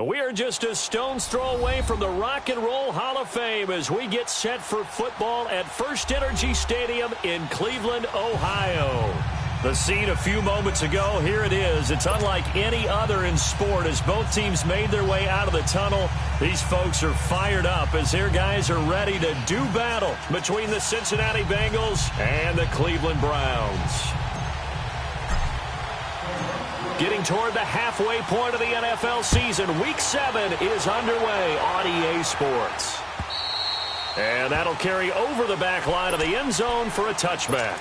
We are just a stone's throw away from the Rock and Roll Hall of Fame as we get set for football at First Energy Stadium in Cleveland, Ohio. The scene a few moments ago, here it is. It's unlike any other in sport as both teams made their way out of the tunnel. These folks are fired up as their guys are ready to do battle between the Cincinnati Bengals and the Cleveland Browns. Getting toward the halfway point of the NFL season, Week 7 is underway on EA Sports. And that'll carry over the back line of the end zone for a touchback.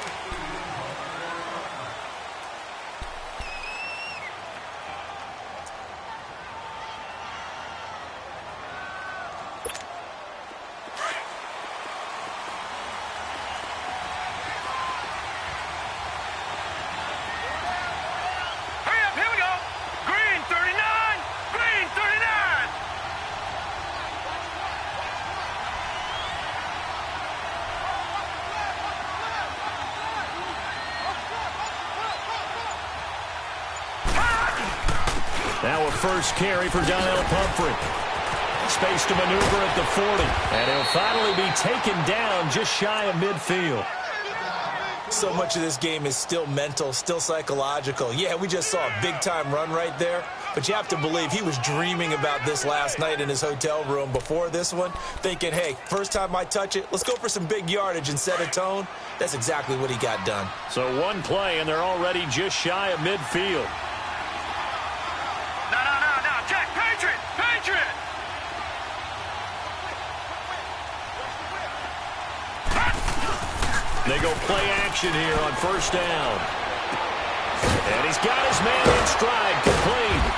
Now a first carry for Donnell Pumphrey. Space to maneuver at the 40. And he'll finally be taken down just shy of midfield. So much of this game is still mental, still psychological. Yeah, we just saw a big-time run right there. But you have to believe he was dreaming about this last night in his hotel room before this one, thinking, hey, first time I touch it, let's go for some big yardage and set a tone. That's exactly what he got done. So one play, and they're already just shy of midfield. They go play action here on first down. And he's got his man in stride, complete.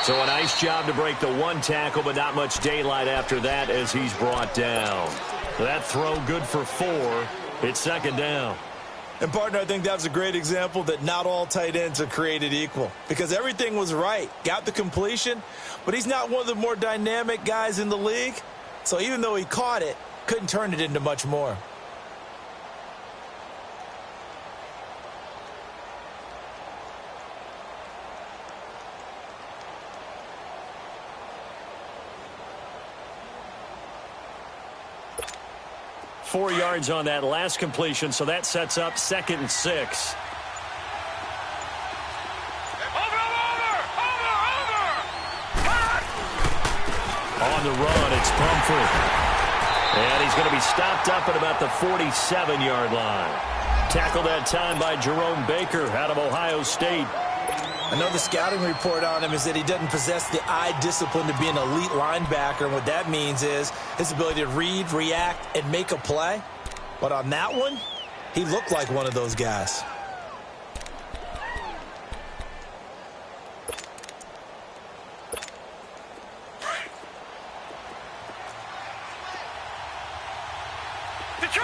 So a nice job to break the one tackle, but not much daylight after that as he's brought down. That throw good for 4. It's second down. And, partner, I think that was a great example that not all tight ends are created equal. Because everything was right. Got the completion, but he's not one of the more dynamic guys in the league. So even though he caught it, couldn't turn it into much more. Four yards on that last completion, so that sets up 2nd and 6. On the run, it's Pumphrey. And he's going to be stopped up at about the 47-yard line. Tackled that time by Jerome Baker out of Ohio State. Another scouting report on him is that he doesn't possess the eye discipline to be an elite linebacker. And what that means is his ability to read, react, and make a play. But on that one, he looked like one of those guys. Detroit!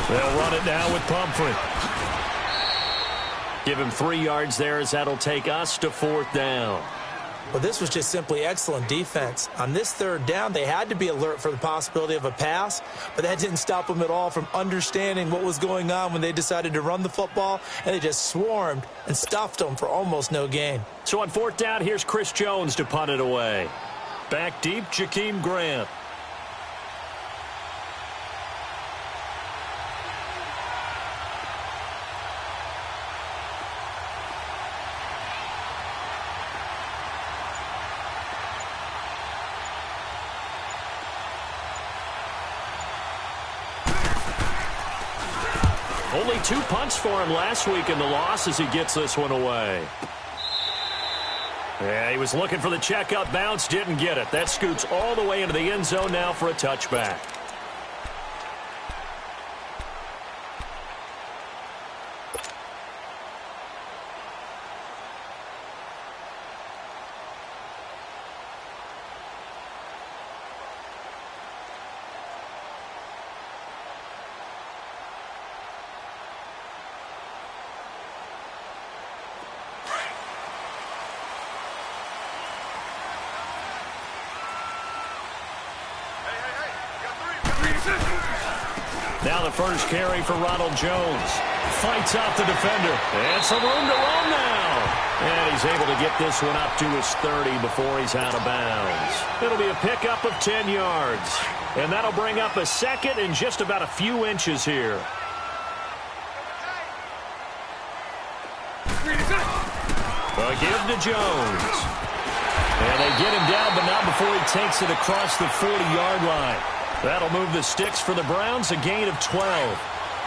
They'll run it now with Pumphrey. Give him 3 yards there as that'll take us to 4th down. Well, this was just simply excellent defense. On this 3rd down, they had to be alert for the possibility of a pass, but that didn't stop them at all from understanding what was going on when they decided to run the football, and they just swarmed and stuffed them for almost no gain. So on 4th down, here's Chris Jones to punt it away. Back deep, Jakeem Grant. Only 2 punts for him last week in the loss as he gets this one away. Yeah, he was looking for the checkup bounce, didn't get it. That scoots all the way into the end zone now for a touchback. Now the first carry for Ronald Jones. Fights out the defender. And some room to roam now. And he's able to get this one up to his 30 before he's out of bounds. It'll be a pickup of 10 yards. And that'll bring up a second and just about a few inches here. Give to Jones. And they get him down, but not before he takes it across the 40-yard line. That'll move the sticks for the Browns, a gain of 12.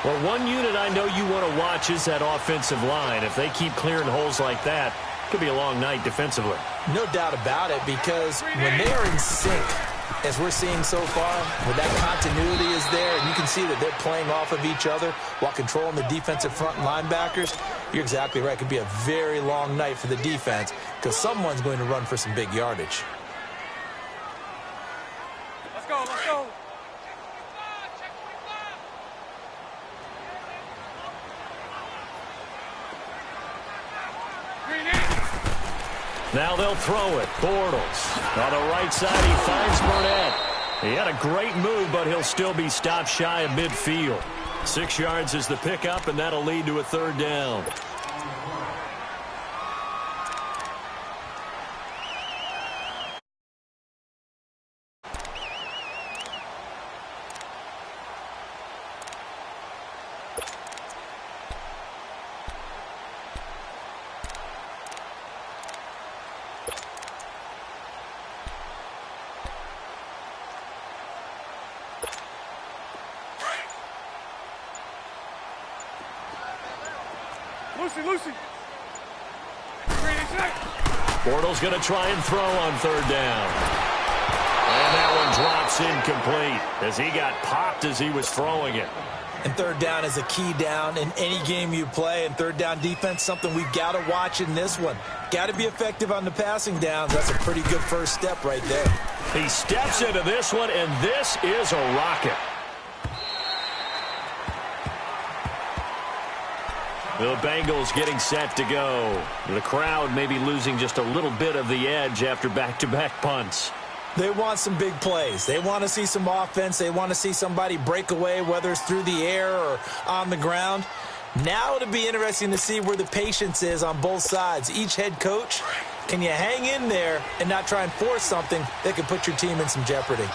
Well, one unit I know you want to watch is that offensive line. If they keep clearing holes like that, it could be a long night defensively. No doubt about it, because when they are in sync, as we're seeing so far, where that continuity is there, and you can see that they're playing off of each other while controlling the defensive front linebackers, you're exactly right. It could be a very long night for the defense because someone's going to run for some big yardage. Let's go, let's go. Now they'll throw it. Bortles. On the right side, he finds Burnett. He had a great move, but he'll still be stopped shy of midfield. 6 yards is the pickup, and that'll lead to a third down. Lucy. Bortles going to try and throw on third down. And that one drops incomplete as he got popped as he was throwing it. And third down is a key down in any game you play. And third down defense, something we've got to watch in this one. Got to be effective on the passing downs. That's a pretty good first step right there. He steps into this one, and this is a rocket. The Bengals getting set to go. The crowd maybe losing just a little bit of the edge after back-to-back punts. They want some big plays. They want to see some offense. They want to see somebody break away, whether it's through the air or on the ground. Now it'll be interesting to see where the patience is on both sides. Each head coach, can you hang in there and not try and force something that could put your team in some jeopardy?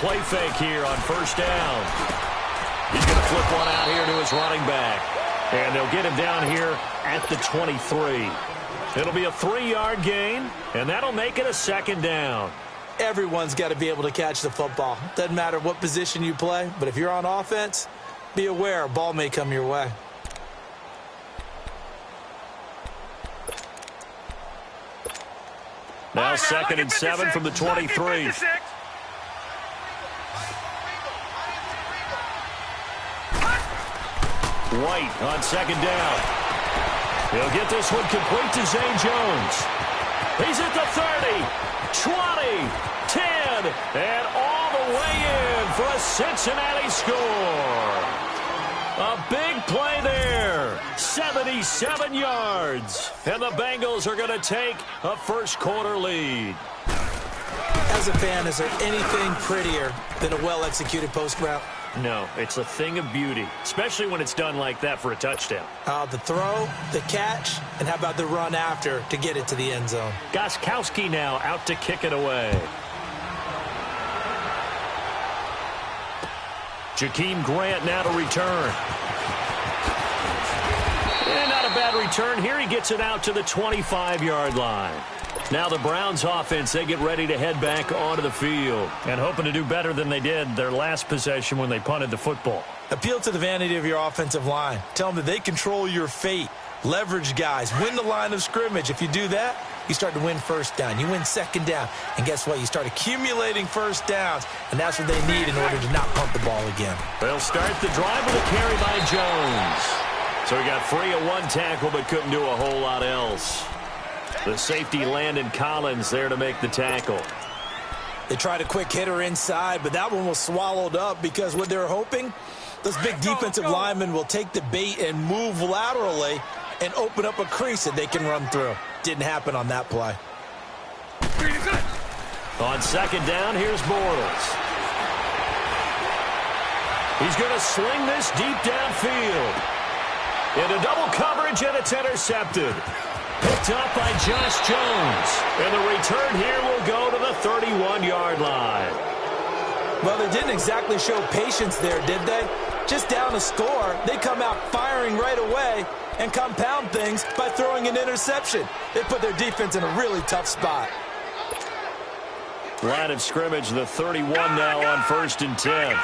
Play fake here on first down. He's going to flip one out here to his running back. And they'll get him down here at the 23. It'll be a 3-yard gain, and that'll make it a second down. Everyone's got to be able to catch the football. Doesn't matter what position you play, but if you're on offense, be aware a ball may come your way. Now second and 7 from the 23. White on second down. He'll get this one complete to Zay Jones. He's at the 30, 20, 10, and all the way in for a Cincinnati score. A big play there. 77 yards. And the Bengals are going to take a first-quarter lead. As a fan, is there anything prettier than a well-executed post route? No, it's a thing of beauty, especially when it's done like that for a touchdown. The throw, the catch, and how about the run after to get it to the end zone? Gostkowski now out to kick it away. Jakeem Grant now to return. And not a bad return here. He gets it out to the 25-yard line. Now the Browns offense, they get ready to head back onto the field and hoping to do better than they did their last possession when they punted the football. Appeal to the vanity of your offensive line. Tell them that they control your fate. Leverage guys. Win the line of scrimmage. If you do that, you start to win first down. You win second down. And guess what? You start accumulating first downs. And that's what they need in order to not punt the ball again. They'll start the drive with a carry by Jones. So he got free of one tackle but couldn't do a whole lot else. The safety, Landon Collins, there to make the tackle. They tried a quick hitter inside, but that one was swallowed up because what they're hoping, those big defensive linemen will take the bait and move laterally and open up a crease that they can run through. Didn't happen on that play. On second down, here's Bortles. He's going to sling this deep downfield. Into double coverage, and it's intercepted. Picked up by Josh Jones. And the return here will go to the 31-yard line. Well, they didn't exactly show patience there, did they? Just down a score, they come out firing right away and compound things by throwing an interception. They put their defense in a really tough spot. Line of scrimmage, the 31 now on 1st and 10.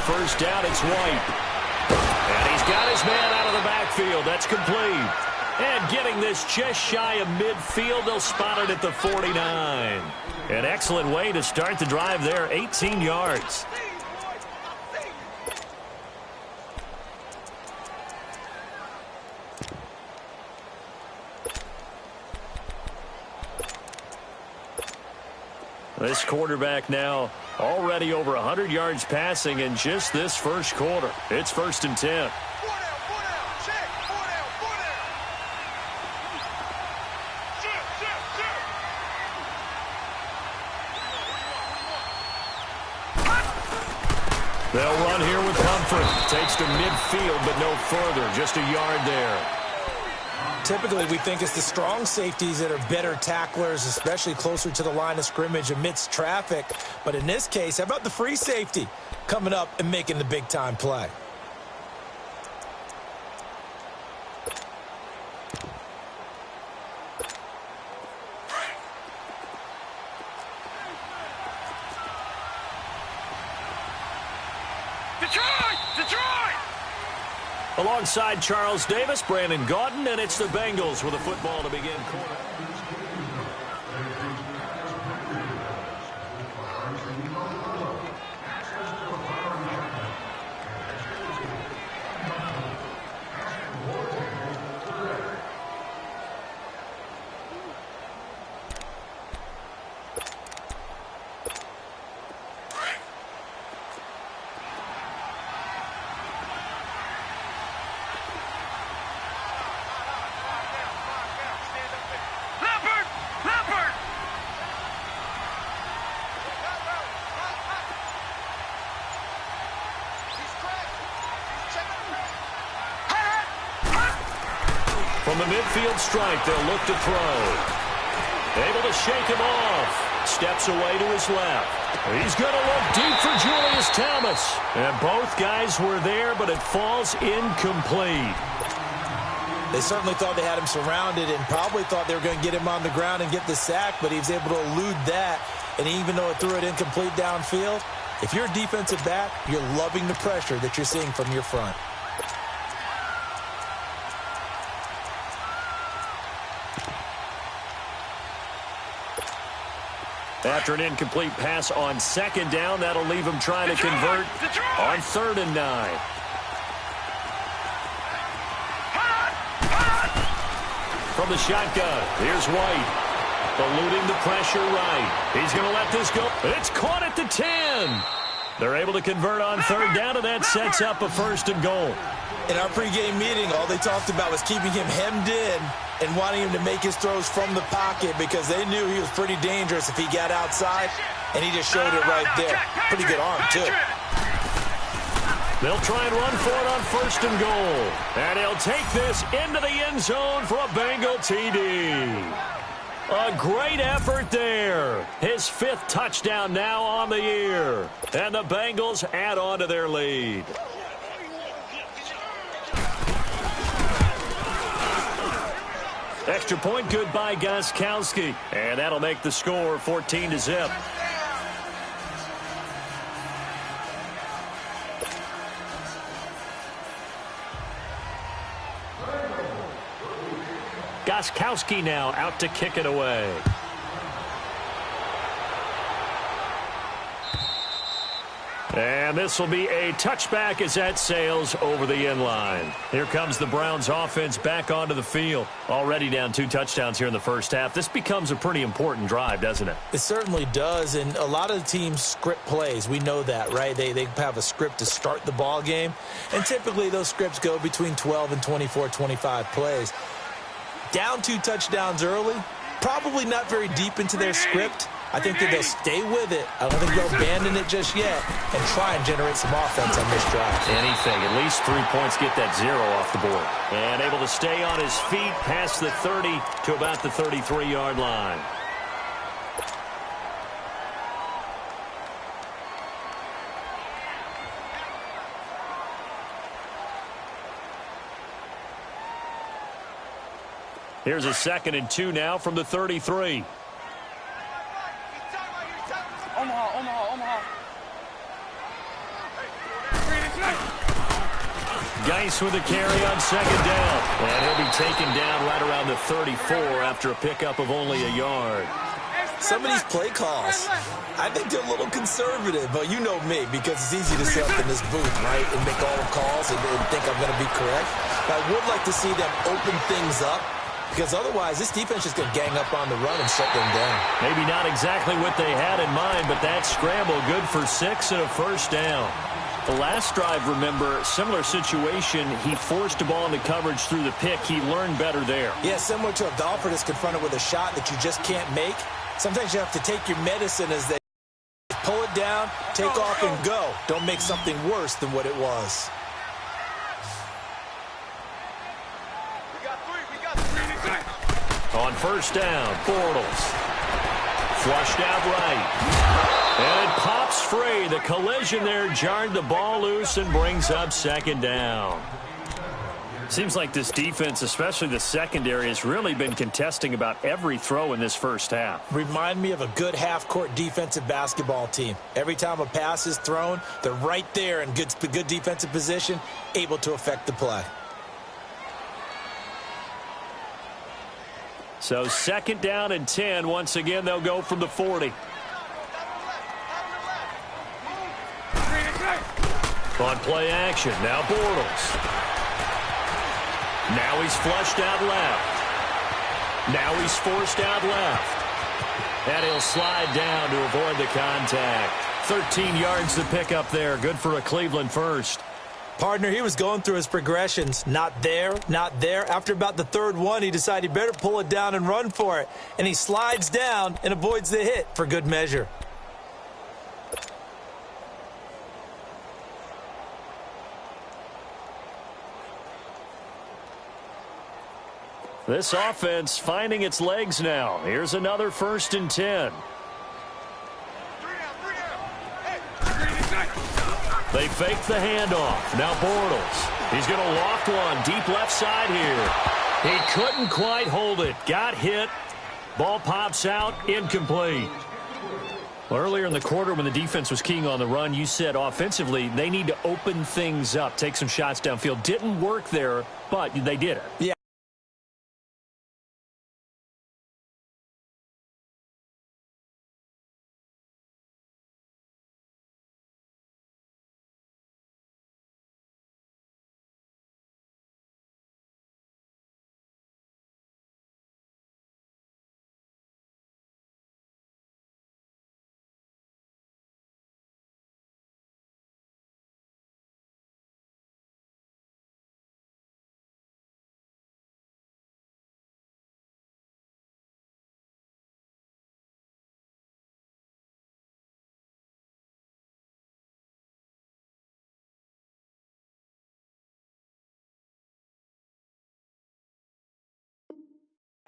First down, it's White. And he's got his man out of the backfield. That's complete. And getting this just shy of midfield, they'll spot it at the 49. An excellent way to start the drive there, 18 yards. This quarterback now already over 100 yards passing in just this first quarter. It's 1st and 10. They'll run here with comfort. Takes to midfield, but no further. Just a yard there. Typically, we think it's the strong safeties that are better tacklers, especially closer to the line of scrimmage amidst traffic. But in this case, how about the free safety coming up and making the big-time play? Alongside Charles Davis, Brandon Gaudin, and it's the Bengals with a football to begin quarter. From the midfield stripe, they'll look to throw. Able to shake him off. Steps away to his left. He's going to look deep for Julius Thomas. And both guys were there, but it falls incomplete. They certainly thought they had him surrounded and probably thought they were going to get him on the ground and get the sack, but he was able to elude that. And even though it threw it incomplete downfield, if you're a defensive back, you're loving the pressure that you're seeing from your front. After an incomplete pass on second down, that'll leave him trying to convert on 3rd and 9. From the shotgun, here's White. Eluding the pressure right. He's going to let this go. It's caught at the 10. They're able to convert on 3rd down, and that sets up a 1st and goal. In our pregame meeting, all they talked about was keeping him hemmed in and wanting him to make his throws from the pocket because they knew he was pretty dangerous if he got outside, and he just showed it right there. Pretty good arm, too. They'll try and run for it on 1st and goal. And he'll take this into the end zone for a Bengal TD. A great effort there. His 5th touchdown now on the year. And the Bengals add on to their lead. Extra point good by Gostkowski. And that'll make the score 14-0. Gostkowski now out to kick it away. And this will be a touchback as that sails over the end line. Here comes the Browns offense back onto the field. Already down 2 touchdowns here in the first half. This becomes a pretty important drive, doesn't it? It certainly does, and a lot of the teams script plays. We know that, right? They have a script to start the ball game, and typically those scripts go between 12 and 24, 25 plays. Down 2 touchdowns early, probably not very deep into their script. I think that they'll stay with it. I don't think they'll abandon it just yet and try and generate some offense on this drive. Anything. At least 3 points get that 0 off the board. And able to stay on his feet past the 30 to about the 33-yard line. Here's a 2nd and 2 now from the 33. Omaha. Geis with a carry on 2nd down. And he'll be taken down right around the 34 after a pickup of only a yard. Some of these play calls, I think they're a little conservative, but you know me, because it's easy to sit up in this booth, right, and make all the calls and think I'm going to be correct. But I would like to see them open things up, because otherwise this defense is going to gang up on the run and shut them down. Maybe not exactly what they had in mind, but that scramble good for 6 and a first down. The last drive, remember, similar situation. He forced the ball into coverage through the pick. He learned better there. Yeah, similar to a golfer that's confronted with a shot that you just can't make. Sometimes you have to take your medicine as they pull it down, take off, and go. Don't make something worse than what it was. On first down, Bortles. Flushed out right. And it pops free. The collision there jarred the ball loose and brings up 2nd down. Seems like this defense, especially the secondary, has really been contesting about every throw in this first half. Remind me of a good half-court defensive basketball team. Every time a pass is thrown, they're right there in good defensive position, able to affect the play. So 2nd down and 10. Once again, they'll go from the 40. On play action, now Bortles. Now he's flushed out left. Now he's forced out left. And he'll slide down to avoid the contact. 13 yards to pick up there. Good for a Cleveland first. Partner, he was going through his progressions. Not there, not there. After about the 3rd one, he decided he better pull it down and run for it. And he slides down and avoids the hit for good measure. This offense finding its legs now. Here's another 1st and 10. They fake the handoff. Now Bortles. He's going to loft one deep left side here. He couldn't quite hold it. Got hit. Ball pops out. Incomplete. Well, earlier in the quarter when the defense was keying on the run, you said offensively they need to open things up, take some shots downfield. Didn't work there, but they did it. Yeah.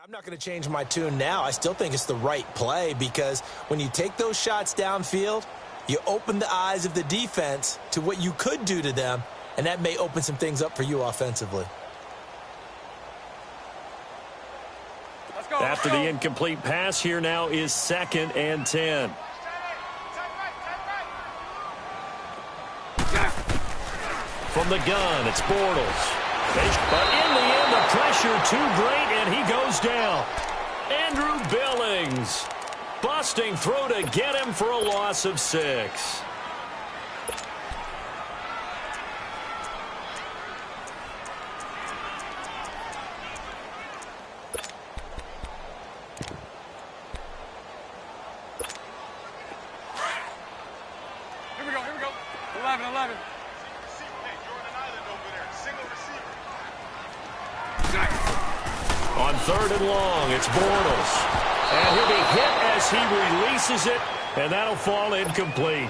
I'm not going to change my tune now. I still think it's the right play because when you take those shots downfield, you open the eyes of the defense to what you could do to them, and that may open some things up for you offensively. After the incomplete pass, here now is 2nd and 10. From the gun, it's Bortles. But in the end, the pressure too great, and he goes down. Andrew Billings busting through to get him for a loss of 6. third and long. It's Bortles. And he'll be hit as he releases it, and that'll fall incomplete.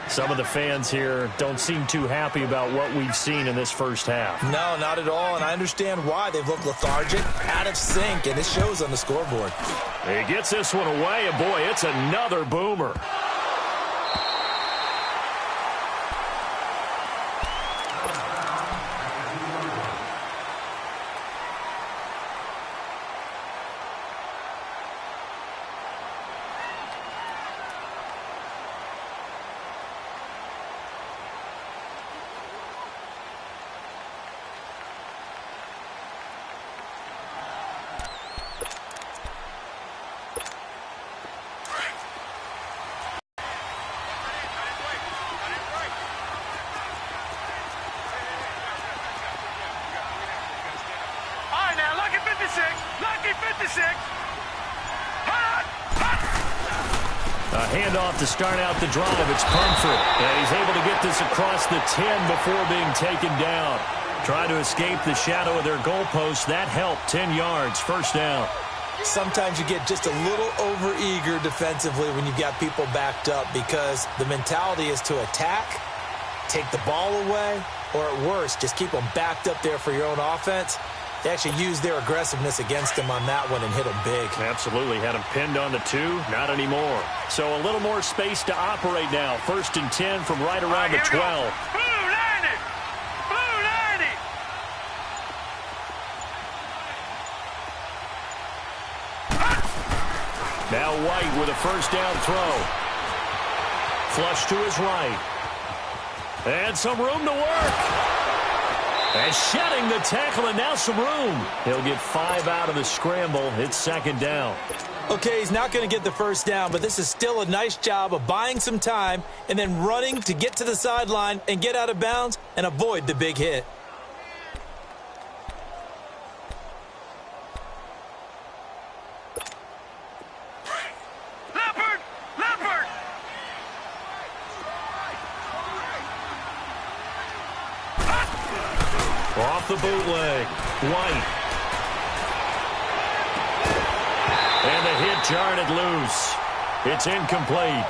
Some of the fans here don't seem too happy about what we've seen in this first half. No, not at all, and I understand why. They've looked lethargic, out of sync, and it shows on the scoreboard. He gets this one away, and boy, it's another boomer. A handoff to start out the drive. It's Pumphrey. And he's able to get this across the 10 before being taken down. Trying to escape the shadow of their goalpost. That helped. 10 yards. First down. Sometimes you get just a little over-eager defensively when you've got people backed up because the mentality is to attack, take the ball away, or at worst, just keep them backed up there for your own offense. They actually used their aggressiveness against him on that one and hit him big. Absolutely. Had him pinned on the 2. Not anymore. So a little more space to operate now. First and 10 from right around the 12. Blue 90! Blue 90! Now White with a first down throw. Flush to his right. And some room to work. And shedding the tackle, and now some room. He'll get 5 out of the scramble. It's second down. Okay, he's not going to get the first down, but this is still a nice job of buying some time and then running to get to the sideline and get out of bounds and avoid the big hit. Off the bootleg. White. And the hit jarred it loose. It's incomplete.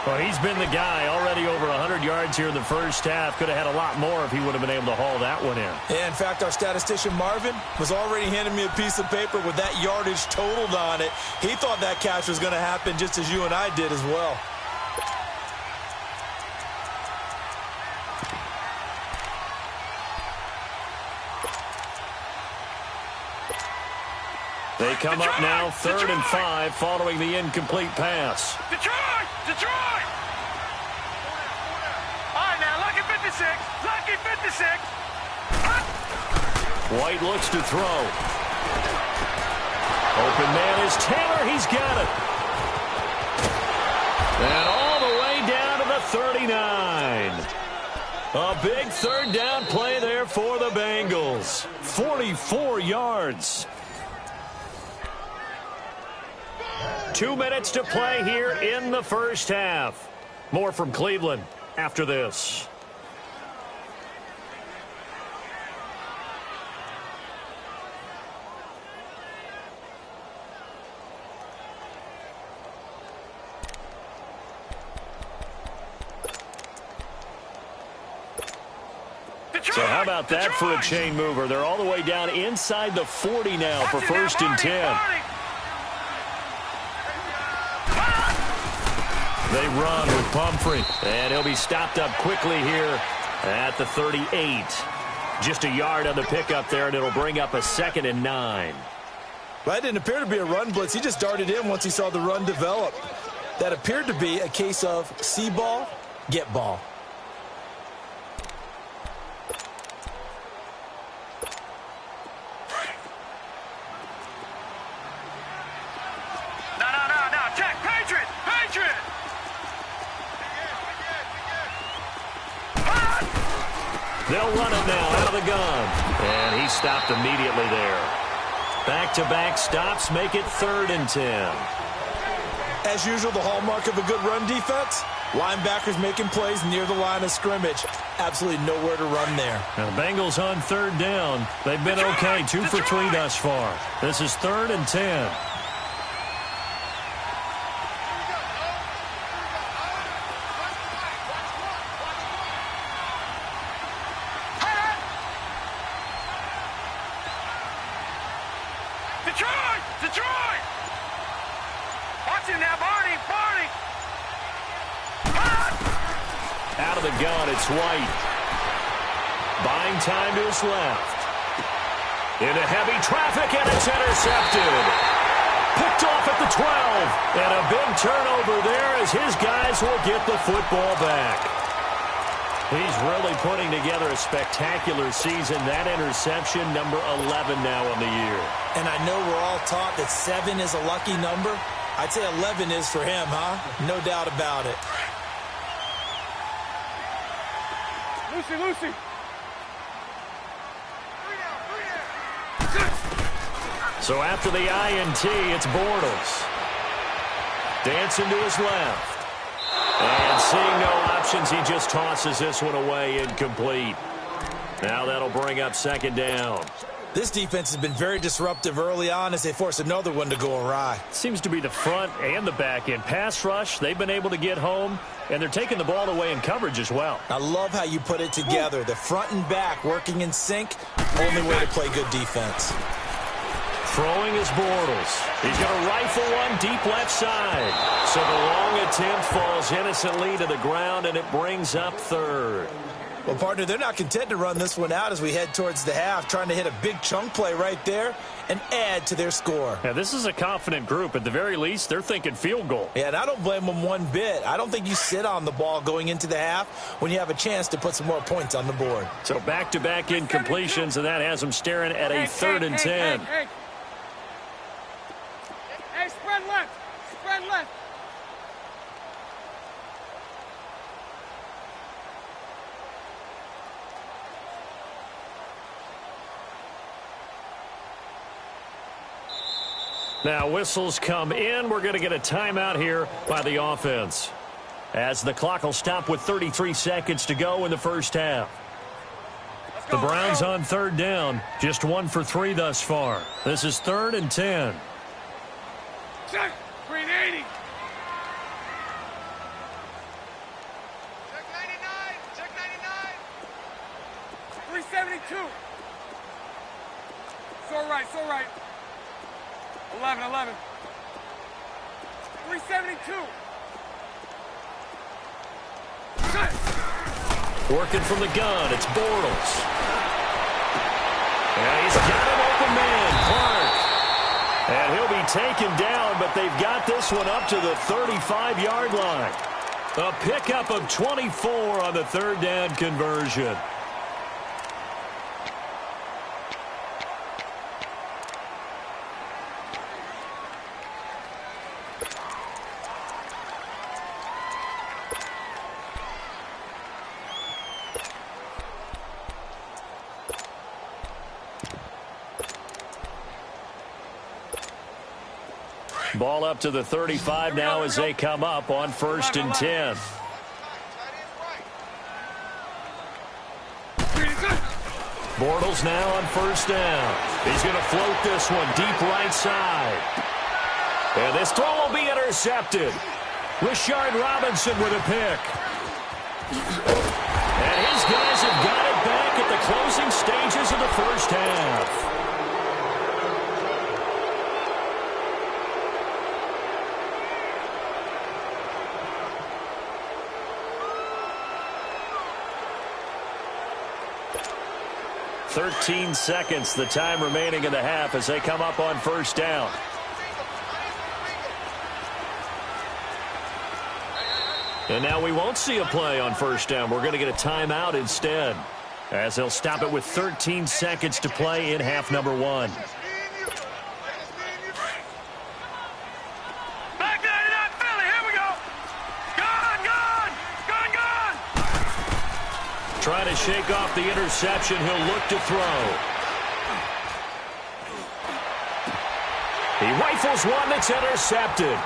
Well, he's been the guy already over 100 yards here in the first half. Could have had a lot more if he would have been able to haul that one in. Yeah, in fact, our statistician Marvin was already handing me a piece of paper with that yardage totaled on it. He thought that catch was going to happen just as you and I did as well. They come up now, 3rd and 5, following the incomplete pass. Detroit! Detroit! All right, now, lucky 56. Lucky 56. White looks to throw. Open man is Taylor. He's got it. And all the way down to the 39. A big third down play there for the Bengals. 44 yards. 2 minutes to play here in the first half. More from Cleveland after this. So how about that for a chain mover? They're all the way down inside the 40 now for 1st and 10. They run with Pumphrey, and he'll be stopped up quickly here at the 38. Just a yard on the pickup there, and it'll bring up a 2nd and 9. Well, that didn't appear to be a run blitz. He just darted in once he saw the run develop. That appeared to be a case of see ball, get ball. They'll run it now out of the gun. And he stopped immediately there. Back-to-back stops make it 3rd and 10. As usual, the hallmark of a good run defense, linebackers making plays near the line of scrimmage. Absolutely nowhere to run there. Now the Bengals on third down. They've been okay, 2 for 3 thus far. This is 3rd and 10. Detroit! Watch him now, Barney! Out of the gun, it's White. Buying time to his left. Into heavy traffic, and it's intercepted. Picked off at the 12. And a big turnover there as his guys will get the football back. He's really putting together a spectacular season. That interception, number 11 now on the year. And I know we're all taught that 7 is a lucky number. I'd say 11 is for him, huh? No doubt about it. Lucy. So after the INT, it's Bortles. Dancing to his left. And seeing no options, he just tosses this one away, incomplete. Now that'll bring up 2nd down. This defense has been very disruptive early on as they force another one to go awry. Seems to be the front and the back end. Pass rush, they've been able to get home, and they're taking the ball away in coverage as well. I love how you put it together. The front and back working in sync, only way to play good defense. Throwing is Bortles. He's going to rifle one deep left side. So the long attempt falls innocently to the ground, and it brings up 3rd. Well, partner, they're not content to run this one out as we head towards the half, trying to hit a big chunk play right there and add to their score. Yeah, this is a confident group. At the very least, they're thinking field goal. Yeah, and I don't blame them one bit. I don't think you sit on the ball going into the half when you have a chance to put some more points on the board. So back-to-back incompletions, and that has them staring at a 3rd and 10. Hey, spread left. Now whistles come in. We're going to get a timeout here by the offense, as the clock will stop with 33 seconds to go in the first half. The Browns on 3rd down, just 1 for 3 thus far. This is 3rd and 10. Check. Green 80. Check 99! Check 99! 372. So right. 11. 372. Working from the gun, it's Bortles. And he's got an open man, Clark. And he'll be taken down, but they've got this one up to the 35-yard line. A pickup of 24 on the 3rd down conversion. Ball up to the 35 now as they come up on 1st and 10. Bortles now on 1st down. He's going to float this one deep right side. And this throw will be intercepted. Rashard Robinson with a pick. And his guys have got it back at the closing stages of the first half. "13 seconds, the time remaining in the half as they come up on 1st down. And now we won't see a play on 1st down. We're going to get a timeout instead, as they'll stop it with 13 seconds to play in half number 1. Back 99, Philly, here we go. Gone. Trying to shake off the interception. He'll look to throw. He rifles one that's intercepted.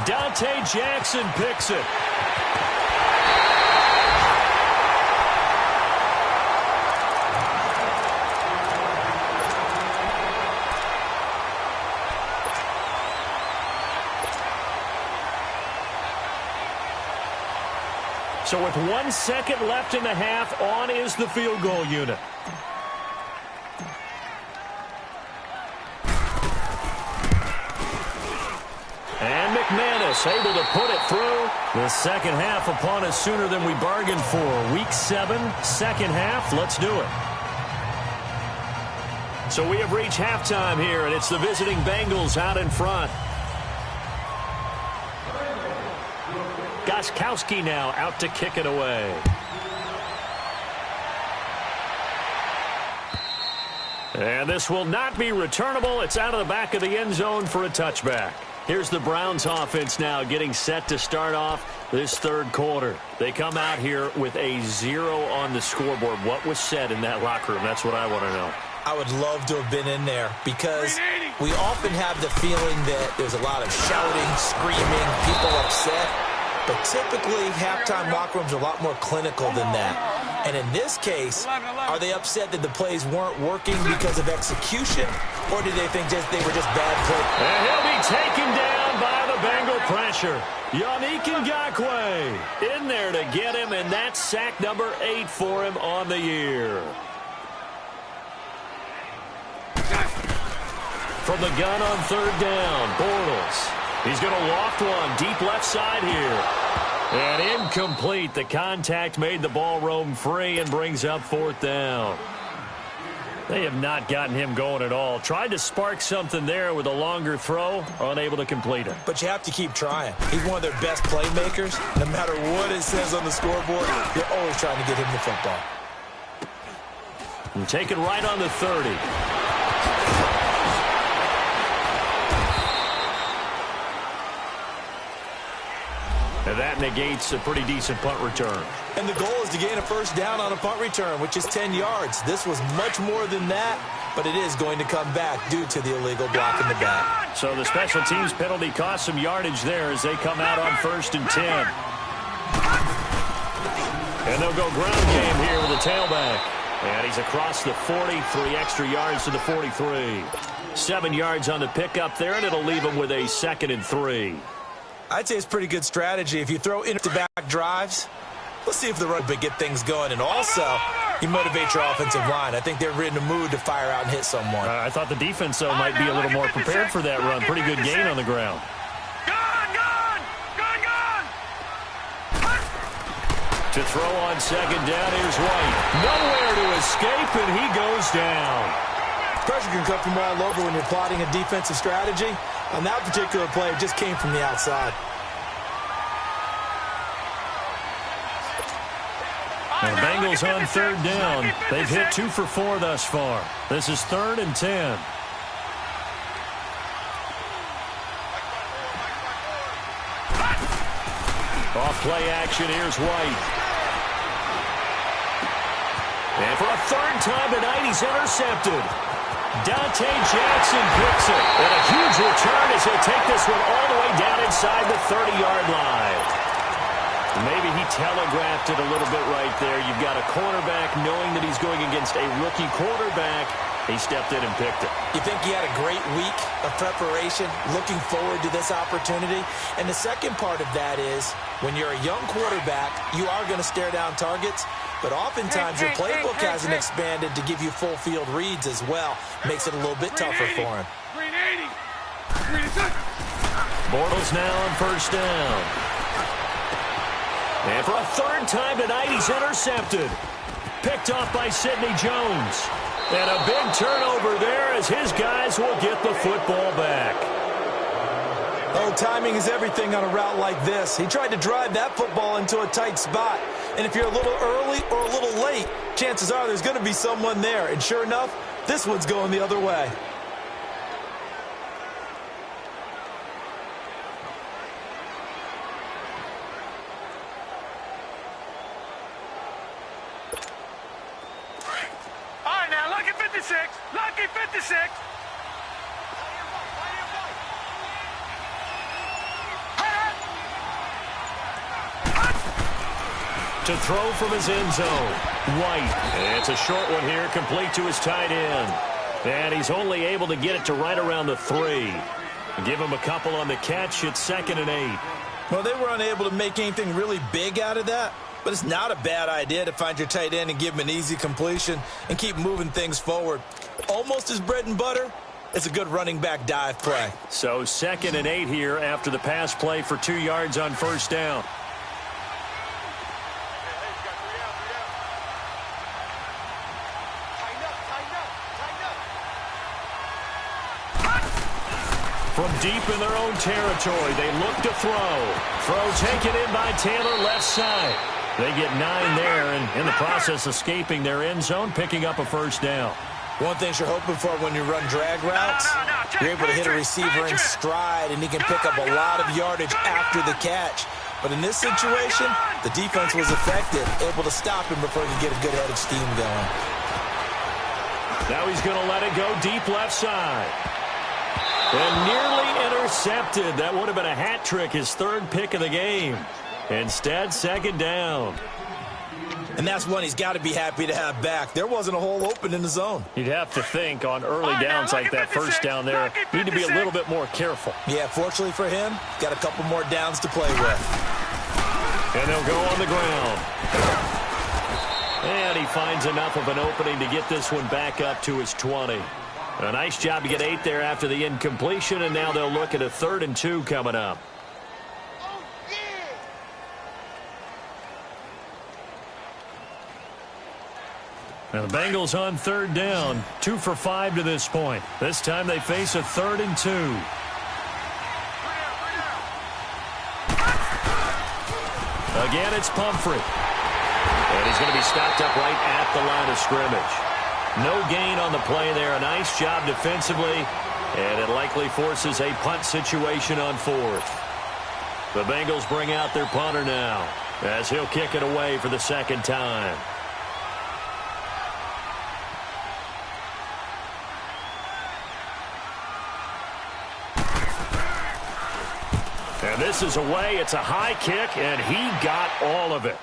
Dante Jackson picks it. So with 1 second left in the half, on is the field goal unit. And McManus able to put it through. The second half upon us sooner than we bargained for. Week 7, second half. Let's do it. So we have reached halftime here, and it's the visiting Bengals out in front. Gostkowski now out to kick it away. And this will not be returnable. It's out of the back of the end zone for a touchback. Here's the Browns offense now getting set to start off this third quarter. They come out here with a 0 on the scoreboard. What was said in that locker room? That's what I want to know. I would love to have been in there because we often have the feeling that there's a lot of shouting, screaming, people upset. But typically, halftime locker rooms are a lot more clinical than that. And in this case, are they upset that the plays weren't working because of execution? Or do they think they were just bad plays? And he'll be taken down by the Bengal pressure. Yannick Ngakoue in there to get him, and that's sack number 8 for him on the year. From the gun on third down, Bortles. He's going to loft one deep left side here. And incomplete. The contact made the ball roam free and brings up fourth down. They have not gotten him going at all. Tried to spark something there with a longer throw, unable to complete it. But you have to keep trying. He's one of their best playmakers. No matter what it says on the scoreboard, they're always trying to get him the football. And take it right on the 30. And that negates a pretty decent punt return. And the goal is to gain a first down on a punt return, which is 10 yards. This was much more than that, but it is going to come back due to the illegal block in the back. So the special teams penalty cost some yardage there as they come out on 1st and 10. And they'll go ground game here with the tailback. And he's across the 40, 3 extra yards to the 43. 7 yards on the pickup there, and it'll leave him with a 2nd and 3. I'd say it's pretty good strategy. If you throw into-back drives, let's see if the run but get things going. And also, you motivate your offensive line. I think they're in the mood to fire out and hit someone. I thought the defense, though, might be a little more prepared for that run. Pretty good gain on the ground. To throw on 2nd down, here's White. Nowhere to escape, and he goes down. Pressure can come from all over when you're plotting a defensive strategy. On that particular play, it just came from the outside. And the Bengals on 3rd down. They've hit 2 for 4 thus far. This is 3rd and 10. Off play action, here's White. And for a 3rd time tonight, he's intercepted. Dante Jackson picks it. And a huge return as he'll take this one all the way down inside the 30-yard line. Maybe he telegraphed it a little bit right there. You've got a cornerback knowing that he's going against a rookie quarterback. He stepped in and picked it. You think he had a great week of preparation, looking forward to this opportunity? And the second part of that is, when you're a young quarterback, you are going to stare down targets, but oftentimes your playbook hasn't expanded to give you full field reads as well. Makes it a little bit tougher for him. Bortles now on 1st down. And for a 3rd time tonight, he's intercepted. Picked off by Sidney Jones. And a big turnover there as his guys will get the football back. Oh, timing is everything on a route like this. He tried to drive that football into a tight spot. And if you're a little early or a little late, chances are there's going to be someone there. And sure enough, this one's going the other way. Lucky 56. Hey, To throw from his end zone. White. It's a short one here, complete to his tight end. And he's only able to get it to right around the 3. Give him a couple on the catch. It's 2nd and 8. Well, they were unable to make anything really big out of that, but it's not a bad idea to find your tight end and give him an easy completion and keep moving things forward. Almost his bread and butter. It's a good running back dive play. So 2nd and 8 here after the pass play for 2 yards on first down. From deep in their own territory, they look to throw. Throw taken in by Taylor, left side. They get 9 there, and in the process escaping their end zone, picking up a first down. One thing you're hoping for when you run drag routes, you're able to hit a receiver in stride, and he can pick up a lot of yardage after the catch. But in this situation, the defense was effective, able to stop him before he could get a good head of steam going. Now he's going to let it go deep left side. And nearly intercepted. That would have been a hat trick, his 3rd pick of the game. Instead, 2nd down. And that's one he's got to be happy to have back. There wasn't a hole open in the zone. You'd have to think on early downs like that first down there, need to be a little bit more careful. Yeah, fortunately for him, got a couple more downs to play with. And they'll go on the ground. And he finds enough of an opening to get this one back up to his 20. A nice job to get 8 there after the incompletion, and now they'll look at a 3rd and 2 coming up. Now the Bengals on 3rd down, 2 for 5 to this point. This time they face a 3rd and 2. Again, it's Pumphrey. And he's going to be stopped up right at the line of scrimmage. No gain on the play there. A nice job defensively, and it likely forces a punt situation on 4th. The Bengals bring out their punter now as he'll kick it away for the 2nd time. And this is away. It's a high kick, and he got all of it.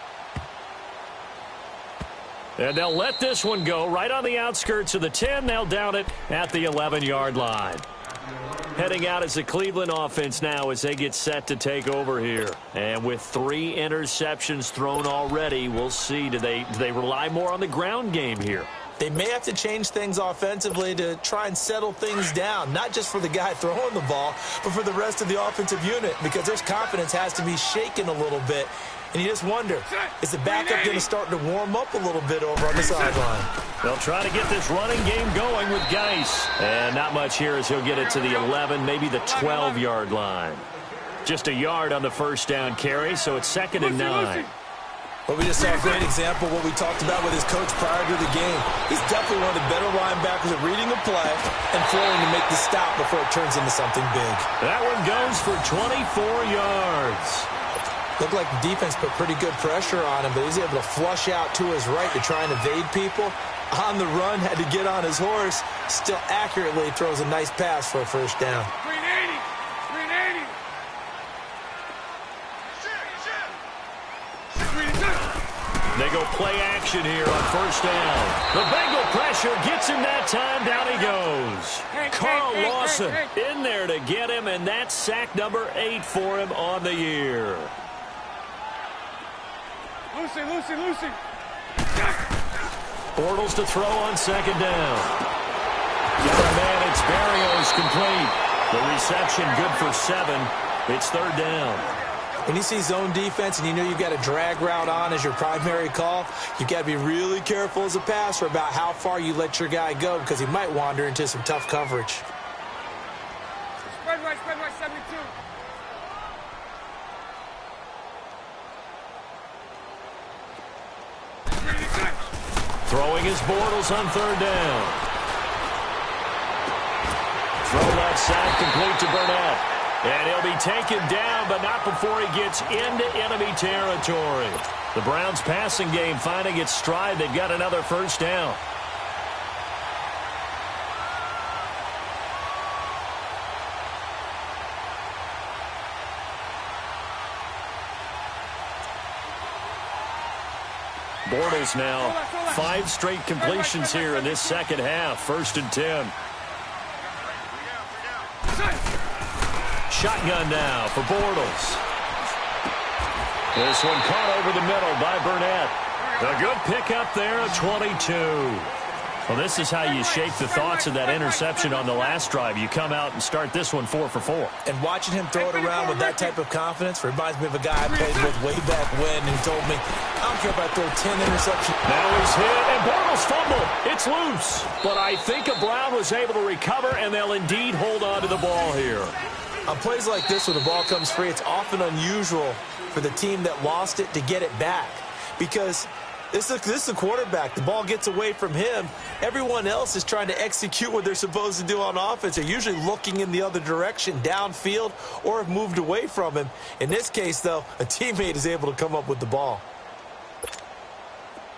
And they'll let this one go right on the outskirts of the 10. They'll down it at the 11-yard line. Heading out as the Cleveland offense now as they get set to take over here. And with 3 interceptions thrown already, we'll see. Do they rely more on the ground game here? They may have to change things offensively to try and settle things down, not just for the guy throwing the ball, but for the rest of the offensive unit, because their confidence has to be shaken a little bit. And you just wonder, is the backup going to start to warm up a little bit over on the sideline? They'll try to get this running game going with Geis. And not much here as he'll get it to the 11, maybe the 12-yard line. Just a yard on the first down carry, so it's 2nd and 9. Well, we just saw a great example of what we talked about with his coach prior to the game. He's definitely one of the better linebackers at reading the play and flowing to make the stop before it turns into something big. That one goes for 24 yards. Looked like the defense put pretty good pressure on him, but he's able to flush out to his right to try and evade people. On the run, had to get on his horse. Still accurately throws a nice pass for a first down. 380! 380! They go play action here on first down. The Bengal pressure gets him that time. Down he goes. Carl Lawson in there to get him, and that's sack number 8 for him on the year. Lucy. Bortles to throw on 2nd down. Young man, it's Barrios complete. The reception good for 7. It's 3rd down. When you see zone defense and you know you've got a drag route on as your primary call, you've got to be really careful as a passer about how far you let your guy go because he might wander into some tough coverage. Spread right, 72. Throwing his Bortles on 3rd down. Throw left side complete to Burnett. And he'll be taken down, but not before he gets into enemy territory. The Browns' passing game finding its stride. They've got another first down. Bortles now 5 straight completions here in this second half. 1st and 10. Shotgun now for Bortles. This one caught over the middle by Burnett. A good pickup there at 22. Well, this is how you shape the thoughts of that interception on the last drive. You come out and start this one 4 for 4. And watching him throw it around with that type of confidence reminds me of a guy I played with way back when, and he told me, I don't care if I throw 10 interceptions. Now he's hit, and Bortles fumbled. It's loose. But I think Brown was able to recover, and they'll indeed hold on to the ball here. On plays like this, when the ball comes free, it's often unusual for the team that lost it to get it back. Because this is the quarterback. The ball gets away from him. Everyone else is trying to execute what they're supposed to do on offense. They're usually looking in the other direction, downfield, or have moved away from him. In this case, though, a teammate is able to come up with the ball.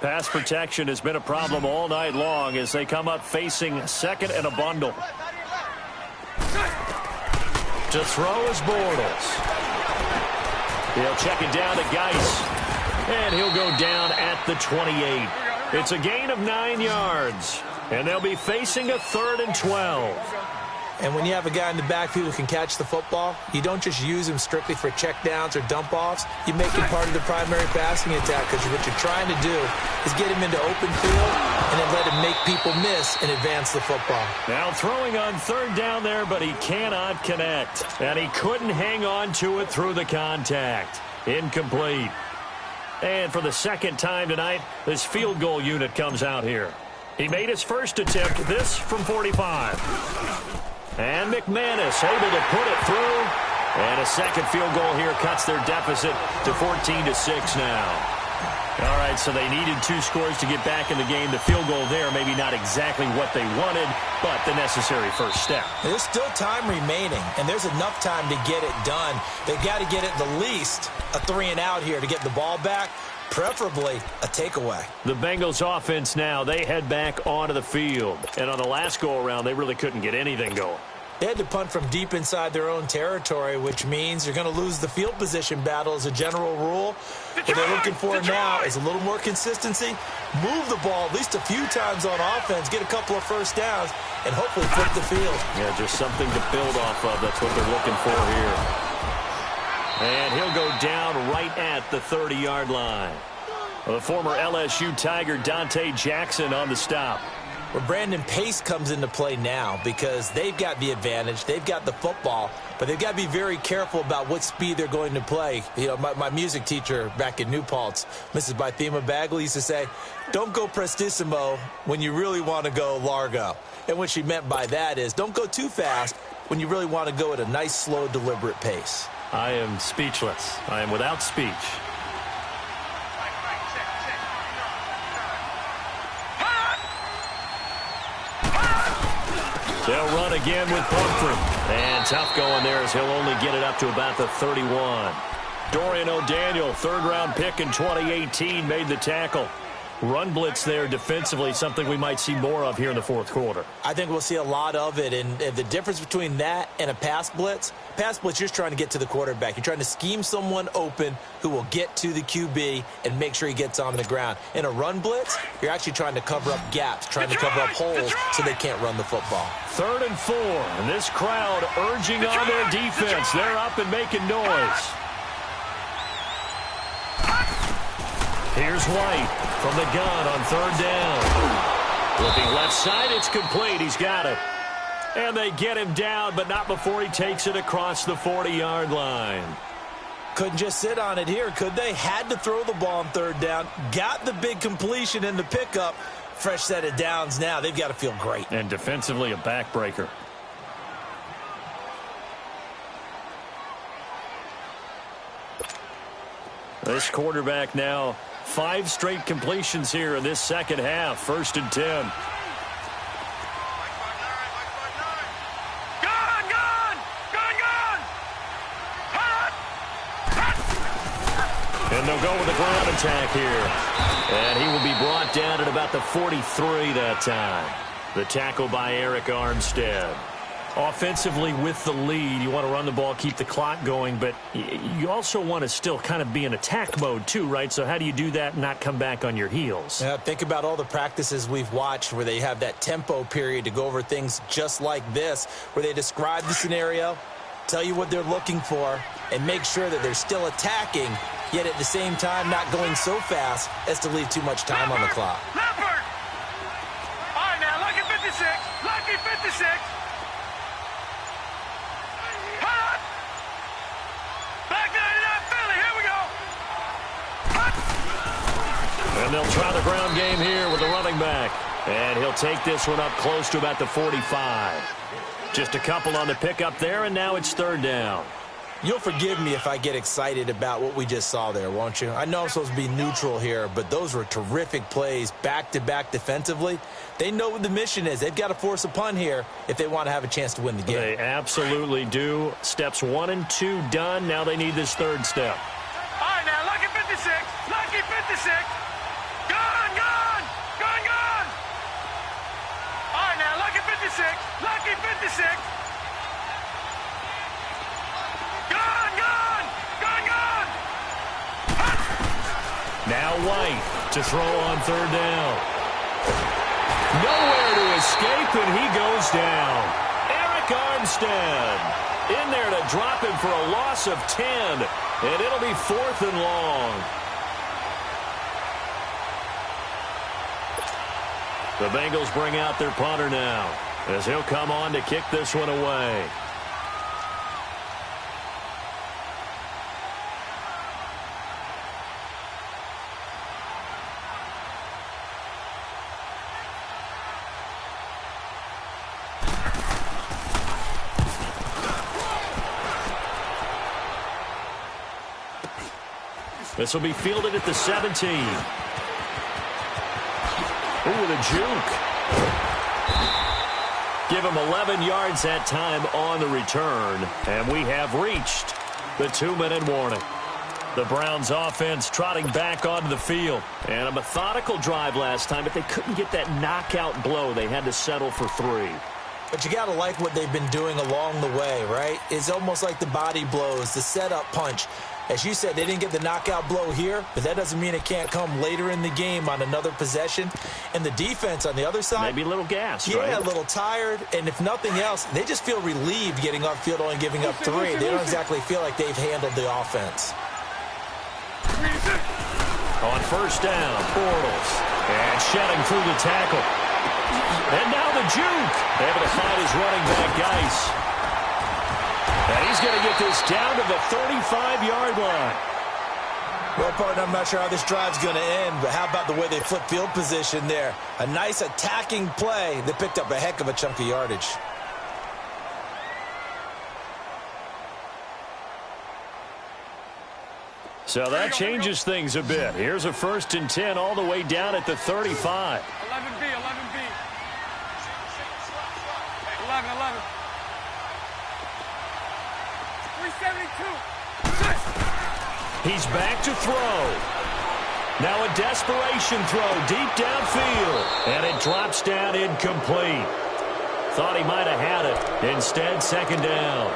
Pass protection has been a problem all night long as they come up facing second and a bundle. To throw is Bortles. He'll check it down to Geis. And he'll go down at the 28. It's a gain of 9 yards. And they'll be facing a 3rd and 12. And when you have a guy in the backfield who can catch the football, you don't just use him strictly for checkdowns or dump-offs. You make him part of the primary passing attack, because what you're trying to do is get him into open field and then let him make people miss and advance the football. Now throwing on 3rd down there, but he cannot connect. And he couldn't hang on to it through the contact. Incomplete. And for the second time tonight, this field goal unit comes out here. He made his first attempt, this from 45. And McManus able to put it through. And a second field goal here cuts their deficit to 14-6 now. All right, so they needed 2 scores to get back in the game. The field goal there, maybe not exactly what they wanted, but the necessary first step. There's still time remaining, and there's enough time to get it done. They've got to get at the least a 3-and-out here to get the ball back, preferably a takeaway. The Bengals offense now, they head back onto the field. And on the last go-around, they really couldn't get anything going. They had to punt from deep inside their own territory, which means you're going to lose the field position battle as a general rule. What they're looking for now is a little more consistency, move the ball at least a few times on offense, get a couple of first downs, and hopefully flip the field. Yeah, just something to build off of. That's what they're looking for here. And he'll go down right at the 30-yard line. The former LSU Tiger Dante Jackson on the stop. Where Brandon Pace comes into play now, because they've got the advantage, they've got the football, but they've got to be very careful about what speed they're going to play. You know, my music teacher back in New Paltz, Mrs. Bythema Bagley, used to say, don't go prestissimo when you really want to go largo. And what she meant by that is, don't go too fast when you really want to go at a nice, slow, deliberate pace. I am speechless. I am without speech. They'll run again with Pumphrey. And tough going there as he'll only get it up to about the 31. Dorian O'Daniel, 3rd-round pick in 2018, made the tackle. Run blitz there defensively, something we might see more of here in the 4th quarter. I think we'll see a lot of it, and the difference between that and a pass blitz, you're just trying to get to the quarterback. You're trying to scheme someone open who will get to the QB and make sure he gets on the ground. In a run blitz, you're actually trying to cover up gaps, trying to cover up holes so they can't run the football. 3rd and 4, and this crowd urging on their defense. They're up and making noise. Here's White from the gun on 3rd down. Looking left side, it's complete. He's got it. And they get him down, but not before he takes it across the 40-yard line. Couldn't just sit on it here, could they? Had to throw the ball on 3rd down. Got the big completion in the pickup. Fresh set of downs now. They've got to feel great. And defensively, a backbreaker. This quarterback now, 5 straight completions here in this second half. 1st and 10. And they'll go with the ground attack here. And he will be brought down at about the 43 that time. The tackle by Eric Armstead. Offensively with the lead, you want to run the ball, keep the clock going, but you also want to still kind of be in attack mode too, right? So how do you do that and not come back on your heels? Yeah, think about all the practices we've watched where they have that tempo period to go over things just like this, where they describe the scenario, tell you what they're looking for, and make sure that they're still attacking, yet at the same time not going so fast as to leave too much time on the clock. Leopard! All right, now, lucky 56. Lucky 56. Hot! Back 99 Philly. Here we go. Hot! And they'll try the ground game here with the running back. And he'll take this one up close to about the 45. Just a couple on the pickup there, and now it's third down. You'll forgive me if I get excited about what we just saw there, won't you? I know I'm supposed to be neutral here, but those were terrific plays back-to-back defensively. They know what the mission is. They've got to force a punt here if they want to have a chance to win the game. They absolutely do. Steps 1 and 2 done. Now they need this third step. All right, now, lucky 56. Lucky 56. Gone, gone. Gone, gone. All right, now, lucky 56. Lucky 56. Now White to throw on third down. Nowhere to escape, and he goes down. Eric Armstead in there to drop him for a loss of 10, and it'll be 4th and long. The Bengals bring out their punter now as he'll come on to kick this one away. This will be fielded at the 17. Ooh, the juke. Give him 11 yards that time on the return. And we have reached the 2-minute warning. The Browns offense trotting back onto the field. And a methodical drive last time, but they couldn't get that knockout blow. They had to settle for 3. But you got to like what they've been doing along the way, right? It's almost like the body blows, the setup punch. As you said, they didn't get the knockout blow here, but that doesn't mean it can't come later in the game on another possession. And the defense on the other side, maybe a little gassed, yeah, right? A little tired. And if nothing else, they just feel relieved getting upfield, only giving up 3. They don't exactly feel like they've handled the offense. On first down, Bortles. And shedding through the tackle. And now the juke. Able to find his running back, Geis. And he's going to get this down to the 35-yard line. Well, partner, I'm not sure how this drive's going to end, but how about the way they flip field position there? A nice attacking play that picked up a heck of a chunk of yardage. So that changes things a bit. Here's a 1st and 10 all the way down at the 35. 11B, 11B. 11. 372. He's back to throw. Now a desperation throw deep downfield. And it drops down incomplete. Thought he might have had it. Instead, 2nd down.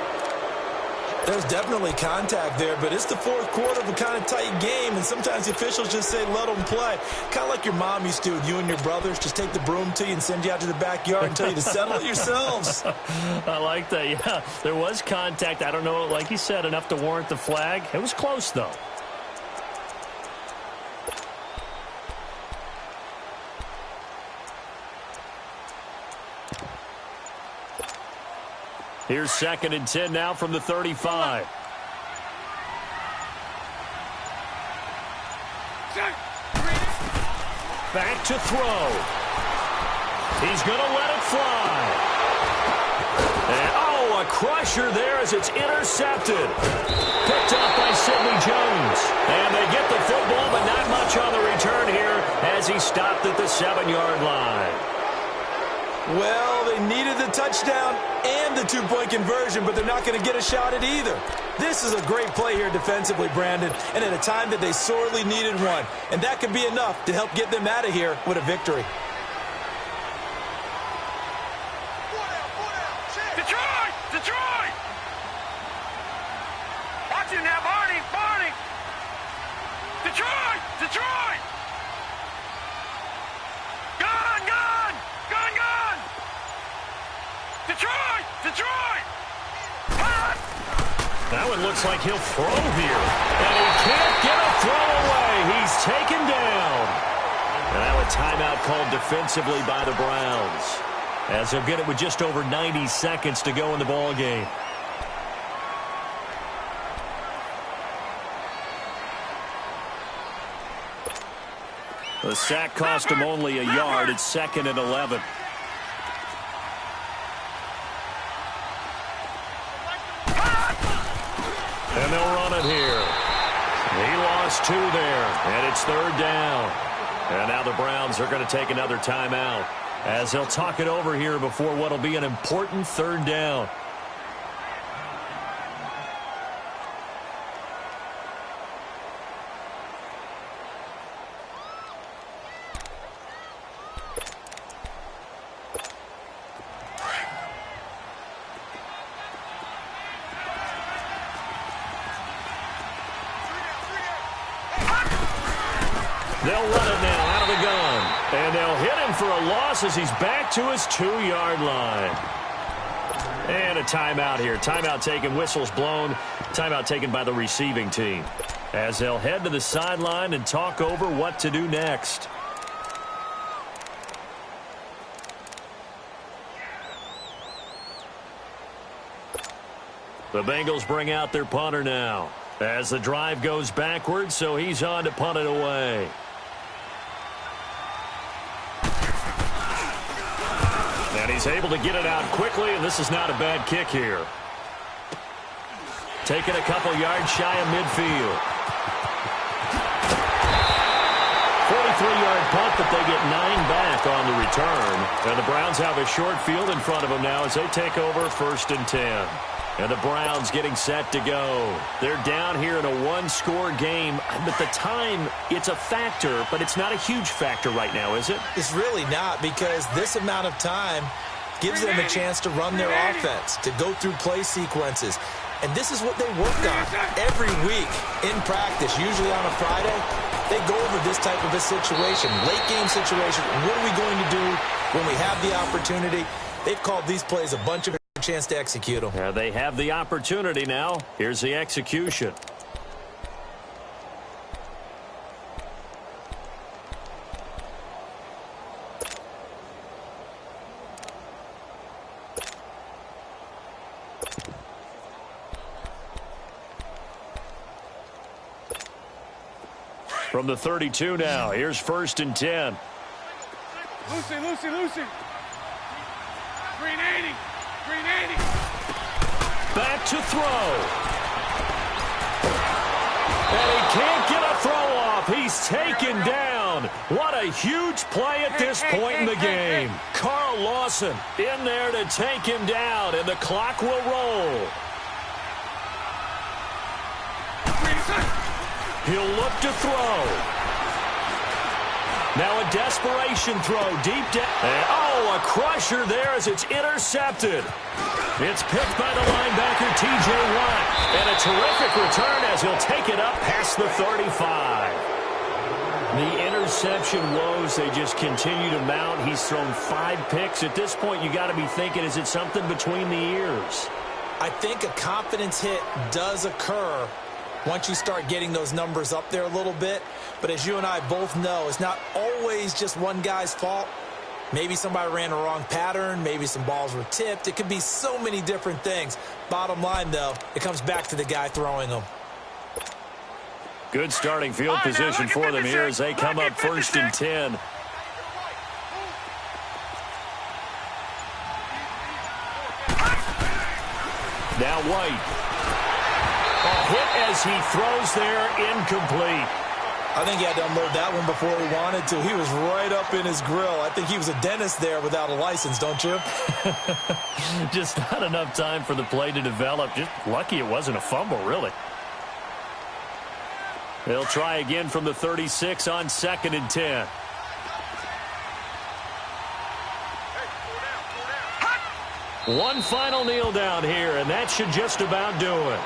There's definitely contact there, but it's the 4th quarter of a kind of tight game, and sometimes the officials just say, let them play. Kind of like your mom used to with you and your brothers. Just take the broom to you and send you out to the backyard and tell you to settle it yourselves. I like that, yeah. There was contact. I don't know, like you said, enough to warrant the flag. It was close, though. Here's 2nd and 10 now from the 35. Back to throw. He's going to let it fly. And, oh, a crusher there as it's intercepted. Picked up by Sidney Jones. And they get the football, but not much on the return here as he stopped at the 7-yard line. Well, they needed the touchdown and the 2-point conversion, but they're not going to get a shot at either. This is a great play here defensively, Brandon, and at a time that they sorely needed one. And that could be enough to help get them out of here with a victory. Detroit! Detroit! Detroit! Gone! Gone! Gone! Gone! Detroit! Detroit! Hot! That one looks like he'll throw here. And he can't get a throw away. He's taken down. And now a timeout called defensively by the Browns, as they'll get it with just over 90 seconds to go in the ball game. The sack cost him only a yard. It's 2nd and 11. And they'll run it here. He lost 2 there, and it's 3rd down. And now the Browns are going to take another timeout, as they'll talk it over here before what will be an important 3rd down. They'll run it now out of the gun. And they'll hit him for a loss as he's back to his 2-yard line. And a timeout here. Timeout taken, whistles blown. Timeout taken by the receiving team, as they'll head to the sideline and talk over what to do next. The Bengals bring out their punter now, as the drive goes backwards, so he's on to punt it away. And he's able to get it out quickly, and this is not a bad kick here. Taking a couple yards shy of midfield. 43-yard punt, but they get 9 back on the return. And the Browns have a short field in front of them now as they take over 1st and 10. And the Browns getting set to go. They're down here in a 1-score game. But the time, it's a factor, but it's not a huge factor right now, is it? It's really not, because this amount of time gives them a chance to run their offense, to go through play sequences. And this is what they work on every week in practice, usually on a Friday. They go over this type of a situation, late-game situation. What are we going to do when we have the opportunity? They've called these plays a bunch of chance to execute them. Yeah, they have the opportunity now. Here's the execution. From the 32 now, here's 1st and 10. Lucy, Lucy, Lucy. Green 80. Green 80. Back to throw. And he can't get a throw off. He's taken down. What a huge play at this point in the game. Carl Lawson in there to take him down, and the clock will roll. He'll look to throw. Now a desperation throw deep down. Oh, a crusher there as it's intercepted. It's picked by the linebacker, T.J. Watt. And a terrific return as he'll take it up past the 35. The interception woes, they just continue to mount. He's thrown 5 picks. At this point, you got to be thinking, is it something between the ears? I think a confidence hit does occur once you start getting those numbers up there a little bit. But as you and I both know, it's not always just one guy's fault. Maybe somebody ran a wrong pattern. Maybe some balls were tipped. It could be so many different things. Bottom line, though, it comes back to the guy throwing them. Good starting field position for them here as they come up 1st and 10. Now White. A hit as he throws there, incomplete. I think he had to unload that one before he wanted to. He was right up in his grill. I think he was a dentist there without a license, don't you? Just not enough time for the play to develop. Just lucky it wasn't a fumble, really. They'll try again from the 36 on 2nd and 10. One final kneel down here, and that should just about do it.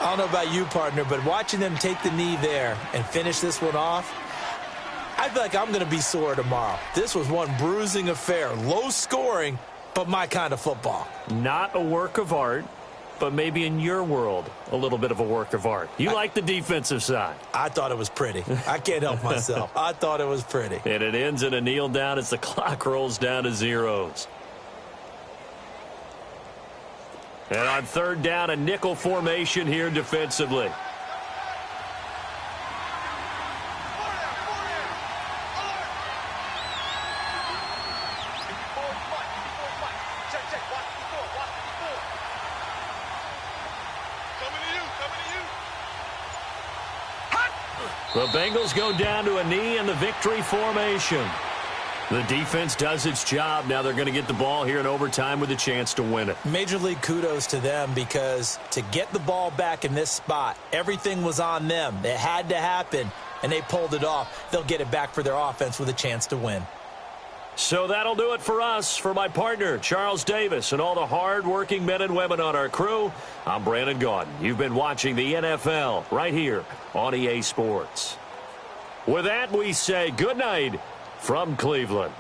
I don't know about you, partner, but watching them take the knee there and finish this one off, I feel like I'm going to be sore tomorrow. This was one bruising affair. Low scoring, but my kind of football. Not a work of art, but maybe in your world, a little bit of a work of art. You like the defensive side. I thought it was pretty. I can't help myself. I thought it was pretty. And it ends in a kneel down as the clock rolls down to zeros. And on third down, a nickel formation here defensively. The Bengals go down to a knee in the victory formation. The defense does its job. Now they're going to get the ball here in overtime with a chance to win it. Major league kudos to them, because to get the ball back in this spot, everything was on them. It had to happen, and they pulled it off. They'll get it back for their offense with a chance to win. So that'll do it for us. For my partner, Charles Davis, and all the hard-working men and women on our crew, I'm Brandon Gaudin. You've been watching the NFL right here on EA Sports. With that, we say good night from Cleveland.